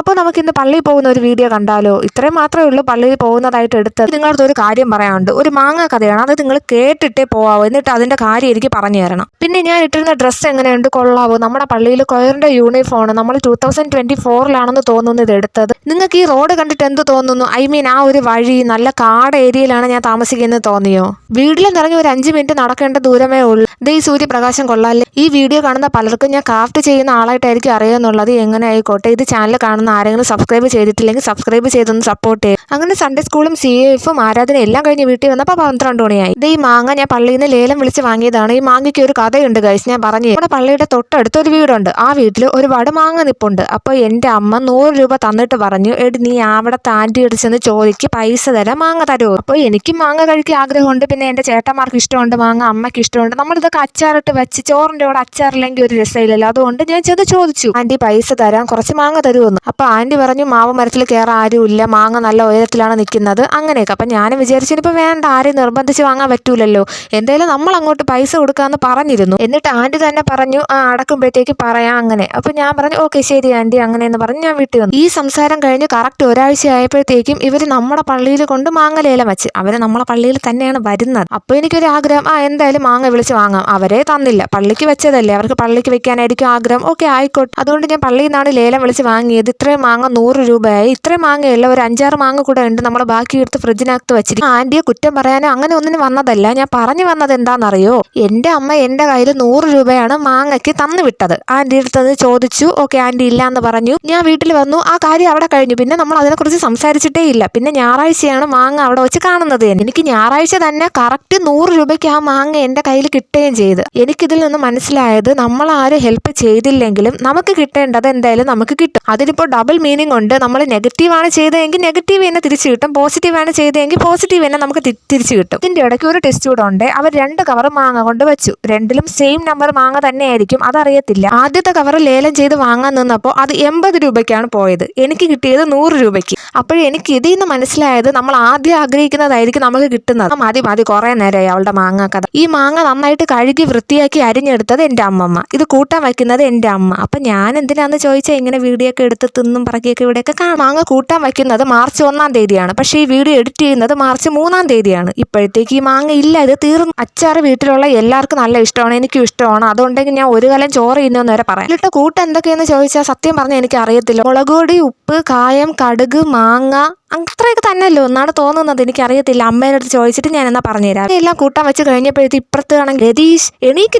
അപ്പോൾ നമുക്ക് ഇന്ന് പള്ളിയിൽ പോകുന്ന ഒരു വീഡിയോ കണ്ടാലോ? ഇത്രയും മാത്രമേ ഉള്ളൂ പള്ളിയിൽ പോകുന്നതായിട്ട് എടുത്തത്. നിങ്ങളുടെ ഒരു കാര്യം പറയാനുണ്ട്. ഒരു മാങ്ങ കഥയാണ്, അത് നിങ്ങൾ കേട്ടിട്ടേ പോവാവൂ, എന്നിട്ട് അതിന്റെ കാര്യം എനിക്ക് പറഞ്ഞു തരണം. പിന്നെ ഞാൻ ഇട്ടിരുന്ന ഡ്രസ്സ് എങ്ങനെയുണ്ട്, കൊള്ളാവോ? നമ്മുടെ പള്ളിയിൽ കൊയറിന്റെ യൂണിഫോമാണ്. നമ്മൾ 2024 തോന്നുന്നു ഇത് എടുത്തത്. നിങ്ങൾക്ക് ഈ റോഡ് കണ്ടിട്ട് എന്ത് തോന്നുന്നു? ഐ മീൻ ആ ഒരു വഴി നല്ല കാട് ഏരിയയിലാണ് ഞാൻ താമസിക്കുന്നത് തോന്നിയോ? വീട്ടിൽ നിറങ്ങി ഒരു 5 മിനിറ്റ് നടക്കേണ്ട ദൂരമേ ഉള്ളൂ. ഈ സൂര്യപ്രകാശം കൊള്ളാല്ലേ? ഈ വീഡിയോ കാണുന്ന പലർക്കും ഞാൻ ക്രാഫ്റ്റ് ചെയ്യുന്ന ആളായിട്ടായിരിക്കും അറിയാമെന്നുള്ളത്. എങ്ങനെ ആയിക്കോട്ടെ, ഇത് ചാനൽ കാണുന്ന ആരെങ്കിലും സബ്സ്ക്രൈബ് ചെയ്തിട്ടില്ലെങ്കിൽ സബ്സ്ക്രൈബ് ചെയ്തൊന്ന് സപ്പോർട്ട് ചെയ്യും. അങ്ങനെ സൺഡേ സ്കൂളും CAF ആരാധന എല്ലാം കഴിഞ്ഞ് വീട്ടിൽ വന്നപ്പോൾ 12 മണിയായി. ഈ മാങ്ങ ഞാൻ പള്ളിയിൽ നിന്ന് ലേലം വിളിച്ച് വാങ്ങിയതാണ്. ഈ മാങ്ങയ്ക്ക് ഒരു കഥയുണ്ട് ഗൈസ്, ഞാൻ പറഞ്ഞു. നമ്മുടെ പള്ളിയുടെ തൊട്ടടുത്ത് ഒരു വീടുണ്ട്. ആ വീട്ടിൽ ഒരുപാട് മാങ്ങ നിപ്പുണ്ട്. അപ്പോൾ എൻ്റെ അമ്മ 100 രൂപ തന്നിട്ട് പറഞ്ഞു, എടി നീ അവിടത്തെ ആൻറ്റി അടിച്ചെന്ന് ചോദിക്ക്, പൈസ തരാം, മാങ്ങ തരുമോ? അപ്പോൾ എനിക്ക് മാങ്ങ കഴിക്കാൻ ആഗ്രഹമുണ്ട്. പിന്നെ എൻ്റെ ചേട്ടന്മാർക്ക് ഇഷ്ടമുണ്ട് മാങ്ങ, അമ്മയ്ക്ക് ഇഷ്ടമുണ്ട്. നമ്മളിതൊക്കെ അച്ചാറിട്ട് വെച്ച് ചോറിൻ്റെ കൂടെ അച്ചാറില്ലെങ്കിൽ ഒരു രസമില്ലല്ലോ. അതുകൊണ്ട് ഞാൻ ചെന്ന് ചോദിച്ചു, ആൻറ്റി പൈസ തരാം, കുറച്ച് മാങ്ങ തരുമെന്ന്. അപ്പോൾ ആൻറ്റി പറഞ്ഞു, മാവ് മരത്തിൽ കയറാൻ ആരുമില്ല, മാങ്ങ നല്ല ഉയരത്തിലാണ് നിൽക്കുന്നത്, അങ്ങനെയൊക്കെ. അപ്പം ഞാനും വിചാരിച്ചു ഇനിയിപ്പോൾ വേണ്ട, ആരെയും നിർബന്ധിച്ച് വാങ്ങാൻ പറ്റൂലല്ലോ, എന്തായാലും നമ്മൾ അങ്ങോട്ട് പൈസ കൊടുക്കാമെന്ന് പറഞ്ഞിരുന്നു. എന്നിട്ട് ആൻറ്റി തന്നെ പറഞ്ഞു, അടക്കുമ്പോഴത്തേക്ക് പറയാം അങ്ങനെ. അപ്പോൾ ഞാൻ പറഞ്ഞു, ഓക്കെ ശരി ആൻറ്റി, അങ്ങനെയെന്ന് പറഞ്ഞ് ഞാൻ വീട്ടിൽ വന്നു. ഈ സംസാരം കഴിഞ്ഞ് കറക്റ്റ് ഒരാഴ്ച ആയപ്പോഴത്തേക്കും ഇവർ നമ്മുടെ പള്ളിയിൽ കൊണ്ട് മാങ്ങ ലേലം വെച്ച്. അവർ നമ്മളെ പള്ളിയിൽ തന്നെയാണ് വരുന്നത്. അപ്പോൾ എനിക്കൊരു ആഗ്രഹം, എന്തായാലും മാങ്ങ വിളിച്ച് വാങ്ങാം. അവരെ തന്നില്ല, പള്ളിക്ക് വെച്ചതല്ലേ, അവർക്ക് പള്ളിക്ക് വെക്കാനായിരിക്കും ആഗ്രഹം. ഓക്കെ ആയിക്കോട്ടെ. അതുകൊണ്ട് ഞാൻ പള്ളിയിൽ നിന്നാണ് ലേലം വിളിച്ച് വാങ്ങിയത്. ഇത്രയും മാങ്ങ 100 രൂപയായി. ഇത്രയും മാങ്ങയല്ല, ഒരു 5-6 മാങ്ങ കൂടെ ഉണ്ട്. നമ്മൾ ബാക്കി എടുത്ത് ഫ്രിഡ്ജിനകത്ത് വെച്ചിരിക്കും. ആൻറ്റിയെ കുറ്റം പറയാനോ അങ്ങനെ ഒന്നിനും വന്നതല്ല. ഞാൻ പറഞ്ഞു വന്നത് എന്താണെന്നറിയോ? എൻ്റെ അമ്മ എൻ്റെ കയ്യിൽ 100 രൂപയാണ് മാങ്ങയ്ക്ക് തന്നു വിട്ടത്. ആൻറ്റി അടുത്തത് ചോദിച്ചു, ഓക്കെ ആൻറ്റി ഇല്ല എന്ന് പറഞ്ഞു. ഞാൻ വീട്ടിൽ വന്നു, ആ കാര്യം അവിടെ കഴിഞ്ഞു. പിന്നെ നമ്മൾ അതിനെക്കുറിച്ച് സംസാരിച്ചിട്ടേ ഇല്ല. പിന്നെ ഞായറാഴ്ചയാണ് മാങ്ങ അവിടെ വെച്ച് കാണുന്നത്. എനിക്ക് ഞായറാഴ്ച തന്നെ കറക്റ്റ് 100 രൂപയ്ക്ക് ആ മാങ്ങ എൻ്റെ കയ്യിൽ കിട്ടുകയും ചെയ്ത്. എനിക്കിതിൽ നിന്ന് മനസ്സിലായത്, നമ്മളാരും ഹെൽപ്പ് ചെയ്തില്ലെങ്കിലും നമുക്ക് കിട്ടേണ്ടത് എന്തായാലും നമുക്ക് കിട്ടും. അതിനിപ്പോൾ ഡബിൾ മീനിങ് ഉണ്ട്. നമ്മൾ നെഗറ്റീവാണ് ചെയ്തതെങ്കിൽ നെഗറ്റീവ് തന്നെ തിരിച്ചു കിട്ടും, പോസിറ്റീവാണ് ചെയ്തതെങ്കിൽ പോസിറ്റീവ് തന്നെ നമുക്ക് തിരിച്ചു കിട്ടും. ഇതിൻ്റെ ഇടയ്ക്ക് ഒരു ടെസ്റ്റ് കൂടെ ഉണ്ട്. അവർ 2 കവർ മാങ്ങ കൊണ്ട് വെച്ചു. രണ്ടിലും സെയിം നമ്പർ മാങ്ങ തന്നെയായിരിക്കും, അതറിയത്തില്ല. ആദ്യത്തെ കവർ ലേലം ചെയ്ത് വാങ്ങാൻ നിന്നപ്പോൾ അത് 80 രൂപയ്ക്കാണ് പോയത്. എനിക്ക് കിട്ടിയത് 100 രൂപയ്ക്ക്. അപ്പോഴേ എനിക്ക് ഇതിൽ നിന്ന് മനസ്സിലായത്, നമ്മൾ ആദ്യം ആഗ്രഹിക്കുന്നതായിരിക്കും നമുക്ക് കിട്ടുന്നത്. മതി കുറേ നേരമായി അവളുടെ മാങ്ങ കഥ. ഈ മാങ്ങ നന്നായിട്ട് കഴുകി വൃത്തിയാക്കി അരിഞ്ഞെടുത്തത് എൻ്റെ അമ്മമ്മ, ഇത് കൂട്ടാൻ വയ്ക്കുന്നത് എൻ്റെ അമ്മ. അപ്പം ഞാൻ എന്തിനാന്ന് ചോദിച്ചാൽ ഇങ്ങനെ വീഡിയോ ഒക്കെ എടുത്ത് തിന്നും പറക്കിയൊക്കെ ഇവിടെയൊക്കെ കാണാം. മാങ്ങ കൂട്ടാൻ വയ്ക്കുന്നത് മാർച്ച് 1 തീയതിയാണ്, പക്ഷേ ഈ വീഡിയോ എഡിറ്റ് ചെയ്യുന്നത് മാർച്ച് 3 തീയതിയാണ്. ഇപ്പോഴത്തേക്ക് ഈ മാങ്ങ ഇല്ല, ഇത് തീർന്നു. അച്ചാറ് വീട്ടിലുള്ള എല്ലാവർക്കും നല്ല ഇഷ്ടമാണ്, എനിക്കും ഇഷ്ടമാണ്. അതുകൊണ്ടെങ്കിൽ ഞാൻ ഒരു കലം ചോറ് ഇന്നെന്ന് വരെ പറയാം. ഇട്ട കൂട്ട് എന്തൊക്കെയെന്ന് ചോദിച്ചാൽ സത്യം പറഞ്ഞാൽ എനിക്ക് അറിയത്തില്ല. മുളക് പൊടി, ഉപ്പ്, കായം, കടുക്, മാങ്ങ, അത്രയൊക്കെ തന്നെയല്ലോ എന്നാണ് തോന്നുന്നത്. എനിക്കറിയത്തില്ല, അമ്മേൻ്റെ അടുത്ത് ചോദിച്ചിട്ട് ഞാൻ എന്നാ പറഞ്ഞുതരാം. എല്ലാം കൂട്ടാൻ വെച്ച് കഴിഞ്ഞപ്പോഴത്തെ ഇപ്പുറത്ത് ആണെങ്കിൽ രതീഷ്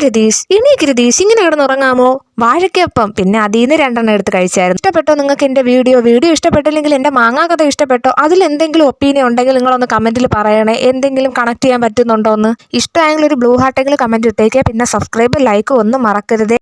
രതീഷ് ഇങ്ങനെ കിടന്നുറങ്ങാമോ, വാഴയ്ക്കപ്പം. പിന്നെ അതിൽ നിന്ന് 2 എടുത്ത് കഴിച്ചായിരുന്നു. ഇഷ്ടപ്പെട്ടോ നിങ്ങൾക്ക് എൻ്റെ വീഡിയോ ഇഷ്ടപ്പെട്ടില്ലെങ്കിൽ എൻ്റെ മാങ്ങാ കഥ ഇഷ്ടപ്പെട്ടോ? അതിൽ എന്തെങ്കിലും ഒപ്പീനിയൻ ഉണ്ടെങ്കിൽ നിങ്ങളൊന്ന് കമൻറ്റിൽ പറയണേ. എന്തെങ്കിലും കണക്ട് ചെയ്യാൻ പറ്റുന്നുണ്ടോ എന്ന്. ഇഷ്ടമായെങ്കിൽ ഒരു ബ്ലൂ ഹാർട്ടെങ്കിലും കമൻറ്റ് ഇട്ടേക്കുക. പിന്നെ സബ്സ്ക്രൈബ്, ലൈക്ക് ഒന്നും മറക്കരുതേ.